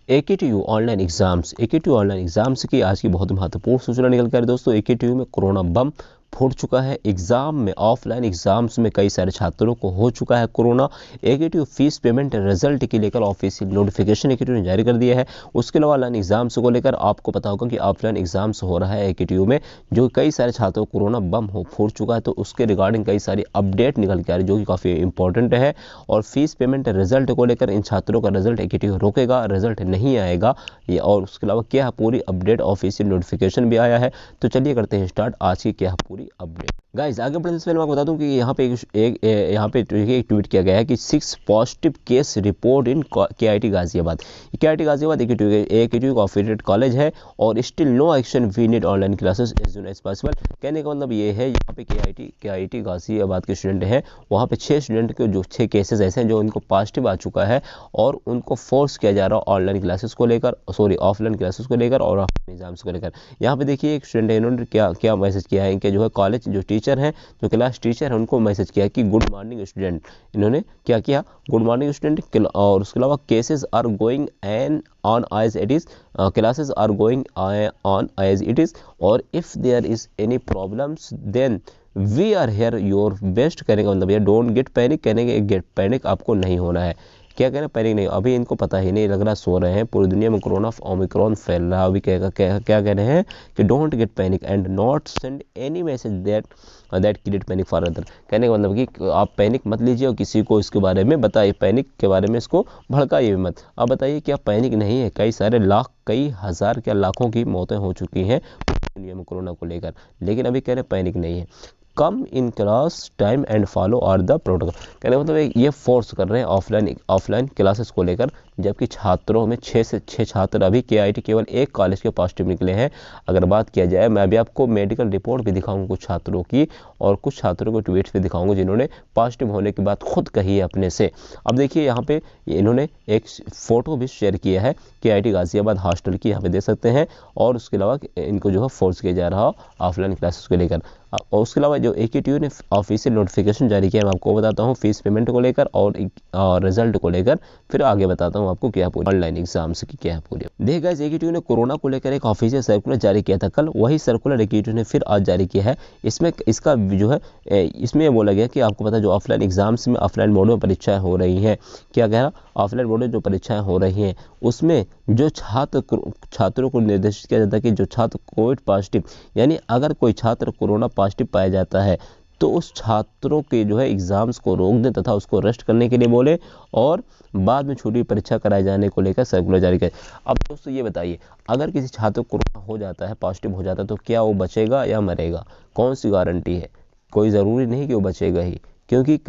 AKTU online exams की आज की बहुत महत्वपूर्ण सूचना निकल कर दोस्तों। AKTU में कोरोना बम फूट चुका है। एग्जाम में, ऑफलाइन एग्जाम्स में कई सारे छात्रों को हो चुका है corona. AKTU fees payment result के लेकर ऑफिशियल नोटिफिकेशन AKTU ने जारी कर दिया है। उसके अलावा ऑनलाइन एग्जाम्स को लेकर आपको पता होगा कि ऑफलाइन एग्जाम्स हो रहा है AKTU में, जो कई सारे छात्रों को कोरोना बम हो फूट चुका है। तो उसके रिगार्डिंग कई सारी अपडेट निकल के आ रही जो कि काफ़ी इंपॉर्टेंट है। और फीस पेमेंट रिजल्ट को लेकर इन छात्रों का रिजल्ट AKTU रोकेगा, रिजल्ट नहीं आएगा ये। और उसके अलावा क्या है पूरी अपडेट, ऑफिशियल नोटिफिकेशन भी आया है। तो चलिए करते हैं स्टार्ट आज की क्या है पूरी अपडेट। गाइस आगे बढ़ने से पहले मैं आपको बता दूं कि यहाँ पे यहाँ पे एक ट्वीट किया गया है कि 6 positive case report in KIT Ghaziabad. KIT Ghaziabad AKTU का अफिलिएटेड कॉलेज है और still no action, we need online classes as soon as possible. कहने का मतलब ये है यहाँ पे KIT गाजियाबाद के स्टूडेंट हैं, वहाँ पे 6 स्टूडेंट के जो 6 केसेस ऐसे हैं जो उनको पॉजिटिव आ चुका है और उनको फोर्स किया जा रहा है ऑनलाइन क्लासेस को लेकर, सॉरी ऑफलाइन क्लासेस को लेकर और एग्जाम्स को लेकर। यहाँ पे देखिए एक स्टूडेंट है, इन्होंने क्या मैसेज किया है। इनके जो है कॉलेज जो टीचर हैं, जो क्लास टीचर है, उनको मैसेज किया है कि गुड मॉर्निंग स्टूडेंट। इन्होंने क्या किया, गुड मॉर्निंग स्टूडेंट। और उसके अलावा cases are going and on as it is, classes are going on as it is, और if there is any problems then we are here your best. कहने का मतलब ये डोंट गेट पैनिक, कहने के गेट पैनिक आपको नहीं होना है। क्या कह रहे हैं, पैनिक नहीं। अभी इनको पता ही नहीं लग रहा, सो रहे हैं। पूरी दुनिया में कोरोना ओमिक्रॉन फैल रहा है। अभी क्या कह रहे हैं कि don't get panic and not send any message that create panic for other. कहने का मतलब कि आप पैनिक मत लीजिए और किसी को इसके बारे में बताइए, पैनिक के बारे में इसको भड़काइए मत। अब बताइए क्या पैनिक नहीं है? कई सारे लाख, कई हज़ार, क्या लाखों की मौतें हो चुकी हैं दुनिया में कोरोना को लेकर, लेकिन अभी कह रहे पैनिक नहीं है। Come in class time and follow our the protocol. कहने का मतलब ये फोर्स कर रहे हैं ऑफलाइन क्लासेस को लेकर, जबकि छात्रों में 6 से 6 छात्र अभी KIT केवल एक कॉलेज के पॉजिटिव निकले हैं। अगर बात किया जाए, मैं अभी आपको मेडिकल रिपोर्ट भी दिखाऊंगा कुछ छात्रों की, और कुछ छात्रों को ट्वीट्स भी दिखाऊंगा जिन्होंने पॉजिटिव होने की बात खुद कही है अपने से। अब देखिए यहाँ पे इन्होंने एक फ़ोटो भी शेयर किया है KIT गाजियाबाद हॉस्टल की, यहाँ पे देख सकते हैं। और उसके अलावा इनको जो है फोर्स किया जा रहा है ऑफलाइन क्लासेस को लेकर। और उसके अलावा जो AKTU ने ऑफिशियल नोटिफिकेशन जारी किया, मैं आपको बताता हूँ फीस पेमेंट को लेकर और रिजल्ट को लेकर, फिर आगे बताता हूँ आपको क्या पूरी ऑनलाइन एग्जाम्स की क्या है पूरी। देखिए गाइस, AKTU ने कोरोना को लेकर एक ऑफिशियल सर्कुलर जारी किया था कल, वही सर्कुलर AKTU ने फिर आज जारी किया है। इसमें इसका जो है इसमें यह बोला गया कि आपको पता है जो ऑफलाइन एग्जाम्स में, ऑफलाइन मोड में परीक्षाएं हो रही हैं, क्या कह रहा, ऑफलाइन मोड में जो परीक्षाएं हो रही हैं उसमें जो छात्रों को निर्देशित किया जाता है कि जो छात्र कोविड पॉजिटिव, यानी अगर कोई छात्र कोरोना पॉजिटिव पाया जाता है तो उस छात्रों के जो है एग्जाम्स को रोक दें तथा उसको रेस्ट करने के लिए बोले, और बाद में छुट्टी परीक्षा कराए जाने को लेकर सर्कुलर जारी करें। अब दोस्तों ये बताइए, अगर किसी छात्र को कोरोना हो जाता है, पॉजिटिव हो जाता है, तो क्या वो बचेगा या मरेगा? कौन सी गारंटी है? कोई ज़रूरी नहीं कि वो बचेगा ही, क्योंकि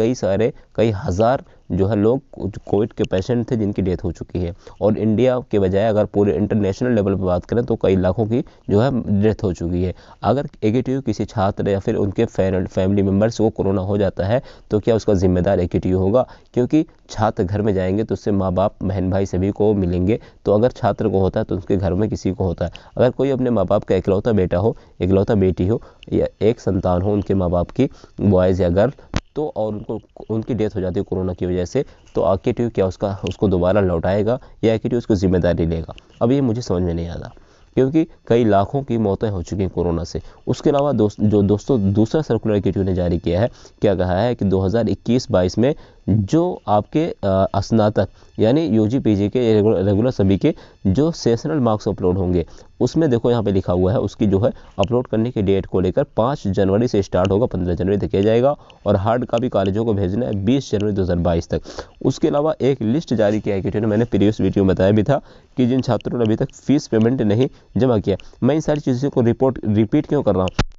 कई हज़ार जो है लोग कोविड के पेशेंट थे जिनकी डेथ हो चुकी है। और इंडिया के बजाय अगर पूरे इंटरनेशनल लेवल पर बात करें तो कई लाखों की जो है डेथ हो चुकी है। अगर AKTU किसी छात्र या फिर उनके फैमिली मेम्बर्स को कोरोना हो जाता है तो क्या उसका जिम्मेदार AKTU होगा? क्योंकि छात्र घर में जाएंगे तो उससे माँ बाप, बहन भाई सभी को मिलेंगे। तो अगर छात्र को होता है तो उसके घर में किसी को होता है। अगर कोई अपने माँ बाप का इकलौता बेटा हो, इकलौता बेटी हो, या एक संतान हो उनके माँ बाप की, बॉयज़ या गर्ल, तो और उनकी डेथ हो जाती है कोरोना की वजह से, तो AKTU क्या उसको दोबारा लौटाएगा या AKTU उसको जिम्मेदारी लेगा? अब ये मुझे समझ में नहीं आता, क्योंकि कई लाखों की मौतें हो चुकी हैं कोरोना से। उसके अलावा दोस्तों दूसरा सर्कुलर AKTU ने जारी किया है, क्या कहा है कि 2021-22 में जो आपके स्नातक यानी UG PG के रेगुलर सभी के जो सेशनल मार्क्स अपलोड होंगे, उसमें देखो यहाँ पे लिखा हुआ है उसकी जो है अपलोड करने की डेट को लेकर 5 जनवरी से स्टार्ट होगा, 15 जनवरी तक किया जाएगा, और हार्ड कॉपी कॉलेजों को भेजना है 20 जनवरी 2022 तक। उसके अलावा एक लिस्ट जारी किया है AKTU ने, मैंने प्रीवियस वीडियो में बताया भी था कि जिन छात्रों ने अभी तक फीस पेमेंट नहीं जमा किया। मैं इन सारी चीज़ों को रिपीट क्यों कर रहा हूँ?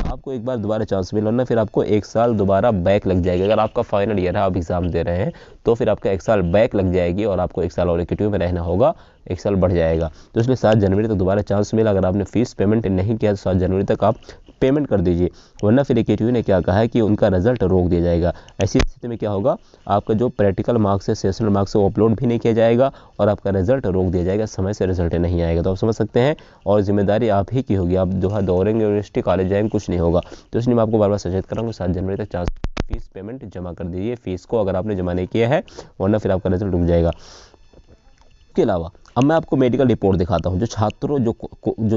आपको एक बार दोबारा चांस मिला ना, फिर आपको 1 साल दोबारा बैक लग जाएगा। अगर आपका फाइनल ईयर है, आप एग्जाम दे रहे हैं, तो फिर आपका 1 साल बैक लग जाएगी और आपको 1 साल और AKTU में रहना होगा, 1 साल बढ़ जाएगा। तो इसलिए 7 जनवरी तक दोबारा चांस मिला। अगर आपने फीस पेमेंट नहीं किया तो 7 जनवरी तक आप पेमेंट कर दीजिए, वरना फिर AKTU ने क्या कहा है कि उनका रिजल्ट रोक दिया जाएगा। ऐसी स्थिति में क्या होगा, आपका जो प्रैक्टिकल मार्क्स है, सेशनल मार्क्स है, वो अपलोड भी नहीं किया जाएगा और आपका रिजल्ट रोक दिया जाएगा, समय से रिजल्ट नहीं आएगा। तो आप समझ सकते हैं, और जिम्मेदारी आप ही की होगी। आप जो है दौड़ेंगे, यूनिवर्सिटी कॉलेज जाएंगे, कुछ नहीं होगा। तो इसलिए मैं आपको बार बार सजेस्ट कर रहा हूँ 7 जनवरी तक चांस फीस पेमेंट जमा कर दीजिए, फीस को अगर आपने जमा नहीं किया है, वरना फिर आपका रिजल्ट रुक जाएगा। उसके अलावा अब मैं आपको मेडिकल रिपोर्ट दिखाता हूँ जो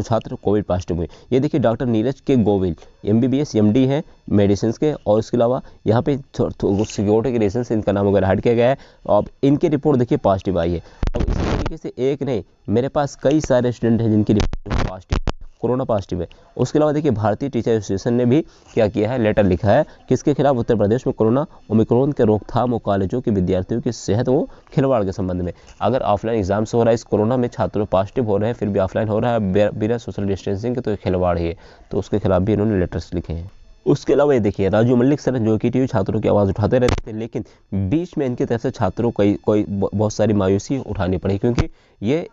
छात्र कोविड पॉजिटिव हुए। ये देखिए डॉक्टर नीरज के गोविल MBBS MD हैं मेडिसिन के, और इसके अलावा यहाँ पे सिक्योरिटी के रीजन से इनका नाम वगैरह हट किया गया है। अब इनकी रिपोर्ट देखिए पॉजिटिव आई है। अब इसी तरीके से एक नहीं, मेरे पास कई सारे स्टूडेंट हैं जिनकी रिपोर्ट पॉजिटिव कोरोना पॉजिटिव है। उसके अलावा देखिए भारतीय टीचर एसोसिएशन ने भी क्या किया है, लेटर लिखा है किसके खिलाफ, उत्तर प्रदेश में कोरोना ओमिक्रॉन के रोकथाम और कॉलेजों के विद्यार्थियों की सेहत व खिलवाड़ के संबंध में। अगर ऑफलाइन एग्जाम्स हो रहा है, इस कोरोना में छात्रों पॉजिटिव हो रहे हैं फिर भी ऑफलाइन हो रहा है बिना सोशल डिस्टेंसिंग के, तो ये खिलवाड़ है, तो उसके खिलाफ भी इन्होंने लेटर्स लिखे हैं। उसके अलावा ये देखिए राजू मलिक सर जो कि छात्रों की आवाज़ उठाते रहते थे, लेकिन बीच में इनकी तरफ से छात्रों को कोई बहुत सारी मायूसी उठानी पड़ी, क्योंकि ये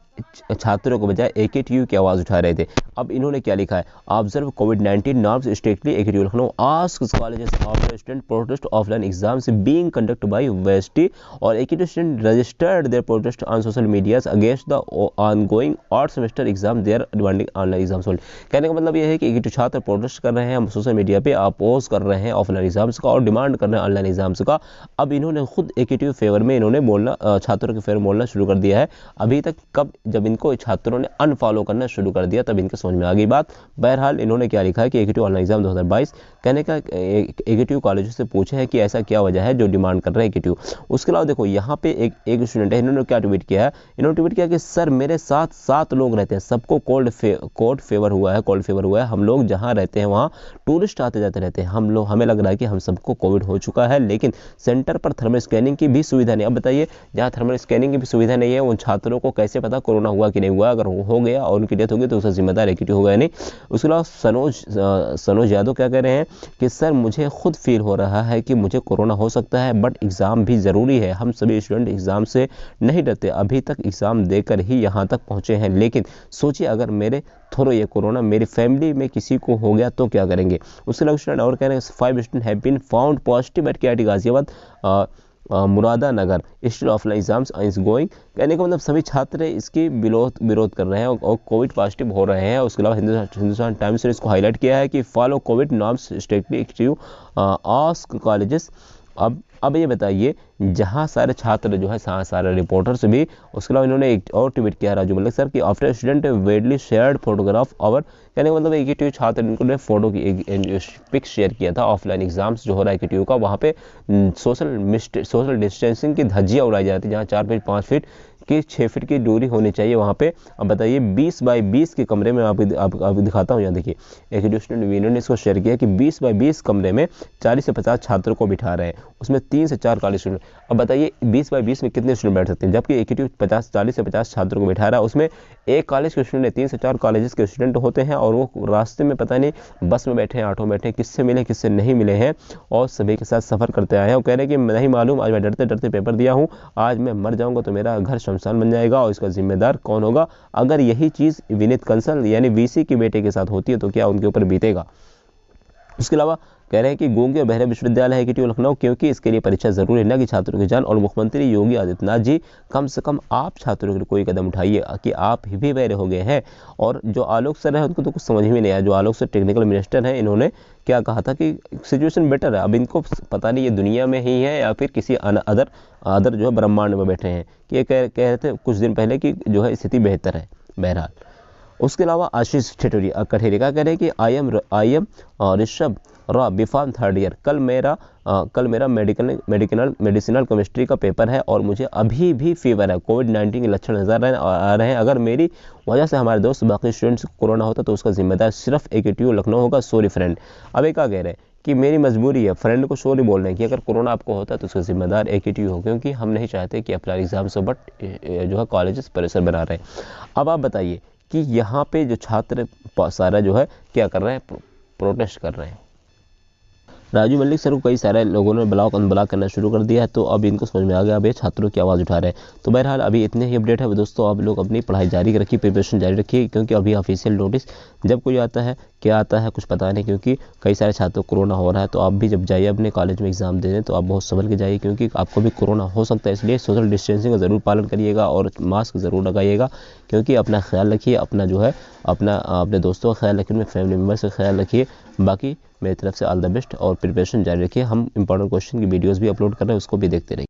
छात्रों को बजाय AKTU की आवाज़ उठा रहे थे। अब इन्होंने क्या लिखा है, ऑब्जर्व कोविड-19 norms strictly AKTU Lucknow asks colleges of student protest offline exams being conducted by university और AKTU student registered their protest on social medias against the ongoing odd semester exam their demanding online exams only. कहने का मतलब यह है कि AKTU छात्र protest कर रहे हैं, हम सोशल मीडिया पे अपोज कर रहे हैं ऑफलाइन एग्जाम्स का और डिमांड कर रहे हैं ऑनलाइन एग्जाम्स का। अब इन्होंने खुद AKTU फेवर में इन्होंने बोलना, छात्रों के फेवर में बोलना शुरू कर दिया है। अभी तक कब, जब इनको छात्रों ने अनफॉलो करना शुरू कर दिया तब इनके समझ में आ गई बात। बहरहाल इन्होंने क्या लिखा है कि AKTU ऑनलाइन एग्जाम 2022 कहने का AKTU कॉलेजों से पूछे है कि ऐसा क्या वजह है जो डिमांड कर रहे हैं AKTU। उसके अलावा देखो यहाँ पे एक स्टूडेंट है, इन्होंने क्या ट्वीट किया है, इन्होंने ट्वीट किया कि सर मेरे साथ 7 लोग रहते हैं, सबको कोल्ड फेवर हुआ है, हम लोग जहाँ रहते हैं वहाँ टूरिस्ट आते जाते रहते हैं, हमें लग रहा है कि हम सबको कोविड हो चुका है, लेकिन सेंटर पर थर्मल स्कैनिंग की भी सुविधा नहीं। अब बताइए जहाँ थर्मल स्कैनिंग की भी सुविधा नहीं है उन छात्रों को कैसे पता कोरोना हुआ कि नहीं हुआ, अगर हो गया और उनकी डेथ हो गई तो उसका जिम्मेदार AKTU हो गया नहीं। उसके अलावा सनोज यादव क्या कह रहे हैं कि सर मुझे खुद फील हो रहा है कि मुझे कोरोना हो सकता है, बट एग्ज़ाम भी ज़रूरी है, हम सभी स्टूडेंट एग्ज़ाम से नहीं डरते, अभी तक एग्ज़ाम देकर ही यहाँ तक पहुँचे हैं, लेकिन सोचिए अगर मेरे थ्रू ये कोरोना मेरी फैमिली में किसी को हो गया तो क्या करेंगे। उसके अलावा स्टूडेंट और कह रहे हैं 5 student have been found positive at KIT Ghaziabad Muradnagar still offline exams is going. कहने का मतलब सभी छात्र इसकी विरोध कर रहे हैं और कोविड पॉजिटिव हो रहे हैं। उसके अलावा हिंदुस्तान टाइम्स ने इसको हाईलाइट किया है कि follow Covid norms strictly AKTU ask colleges. अब ये बताइए जहाँ सारे छात्र जो है सारे रिपोर्टर्स भी। उसके अलावा इन्होंने एक और ट्वीट किया राजू मलिक सर कि आफ्टर स्टूडेंट वेडली शेयर्ड फोटोग्राफ और कहने का मतलब AKTU छात्र इनको फोटो की एक पिक शेयर किया था ऑफलाइन एग्जाम्स जो हो रहा है AKTU का, वहाँ पे सोशल डिस्टेंसिंग की धज्जियाँ उड़ाई जाती है, जहाँ 4 फीट 5 फीट की 6 फीट की दूरी होनी चाहिए वहाँ पे। अब बताइए 20 बाई 20 के कमरे में आपको दिखाता हूँ, यहाँ देखिए AKTU स्टूडेंट यूनियन ने इसको शेयर किया कि 20 बाई 20 कमरे में 40 से 50 छात्रों को बिठा रहे हैं, उसमें 3 से 4 कॉलेज स्टूडेंट। अब बताइए 20 बाई 20 में कितने स्टूडेंट बैठ सकते हैं, जबकि AKTU 40 से 50 छात्रों को बिठा रहा है, उसमें एक कॉलेज के स्टूडेंट 3 से 4 कॉलेजेस के स्टूडेंट होते हैं और वो रास्ते में पता नहीं बस में बैठे हैं, ऑटो में बैठे हैं, किससे मिले किससे नहीं मिले हैं और सभी के साथ सफ़र करते आए हैं। वो कह रहे हैं कि नहीं मालूम, आज मैं डरते डरते पेपर दिया हूँ, आज मैं मर जाऊँगा तो मेरा घर शमशान बन जाएगा और इसका जिम्मेदार कौन होगा। अगर यही चीज़ विनीत कंसल यानी VC के बेटे के साथ होती है तो क्या उनके ऊपर बीतेगा। उसके अलावा कह रहे हैं कि गूंगे और बहरे विश्वविद्यालय है AKTU लखनऊ, क्योंकि इसके लिए परीक्षा जरूरी है न कि छात्रों की जान। और मुख्यमंत्री योगी आदित्यनाथ जी कम से कम आप छात्रों के लिए कोई कदम उठाइए कि आप भी बहरे हो गए हैं। और जो आलोक सर है उनको तो कुछ समझ में नहीं आया, जो आलोक सर टेक्निकल मिनिस्टर हैं, इन्होंने क्या कहा था कि सिचुएशन बेटर है। अब इनको पता नहीं ये दुनिया में ही है या फिर किसी अदर जो है ब्रह्मांड में बैठे हैं, कि ये कह रहे थे कुछ दिन पहले कि जो है स्थिति बेहतर है। बहरहाल उसके अलावा आशीष कठेरी का कह रहे हैं कि I am Rishabh Rao B Pharm 3rd year, कल मेरा मेडिसिनल केमिस्ट्री का पेपर है और मुझे अभी भी फीवर है, कोविड-19 के लक्षण नजर आ रहे हैं। अगर मेरी वजह से हमारे दोस्त बाकी स्टूडेंट्स को कोरोना होता तो उसका जिम्मेदार सिर्फ AKTU लखनऊ होगा, सॉरी फ्रेंड। अब एक क्या कह रहे हैं कि मेरी मजबूरी है, फ्रेंड को सॉरी बोल रहे हैं कि अगर कोरोना आपको होता है तो उसका जिम्मेदार AKTU हो, क्योंकि हम नहीं चाहते कि अप्लाई एग्जाम से बट जो है कॉलेजेस प्रेशर बना रहे हैं। अब आप बताइए कि यहाँ पे जो छात्र सारा जो है क्या कर रहे हैं, प्रोटेस्ट कर रहे हैं। राजू मलिक सर को कई सारे लोगों ने ब्लॉक करना शुरू कर दिया है, तो अब इनको समझ में आ गया अब ये छात्रों की आवाज़ उठा रहे हैं। तो बहरहाल अभी इतने ही अपडेट है दोस्तों, आप लोग अपनी पढ़ाई जारी रखिए, प्रिपरेशन जारी रखिए, क्योंकि अभी ऑफिशियल नोटिस जब कोई आता है क्या आता है कुछ पता नहीं, क्योंकि कई सारे छात्रों को कोरोना हो रहा है। तो आप भी जब जाइए अपने कॉलेज में एग्जाम देने तो आप बहुत संभल के जाइए, क्योंकि आपको भी कोरोना हो सकता है। इसलिए सोशल डिस्टेंसिंग का ज़रूर पालन करिएगा और मास्क ज़रूर लगाइएगा, क्योंकि अपना ख्याल रखिए, अपना जो है अपने दोस्तों का ख्याल रखिए, अपने फैमिली मेम्बर्स का ख्याल रखिए। बाकी मेरी तरफ से ऑल द बेस्ट और प्रिपरेशन जारी रखिए। हम इंपॉर्टेंट क्वेश्चन की वीडियोस भी अपलोड कर रहे हैं, उसको भी देखते रहिए।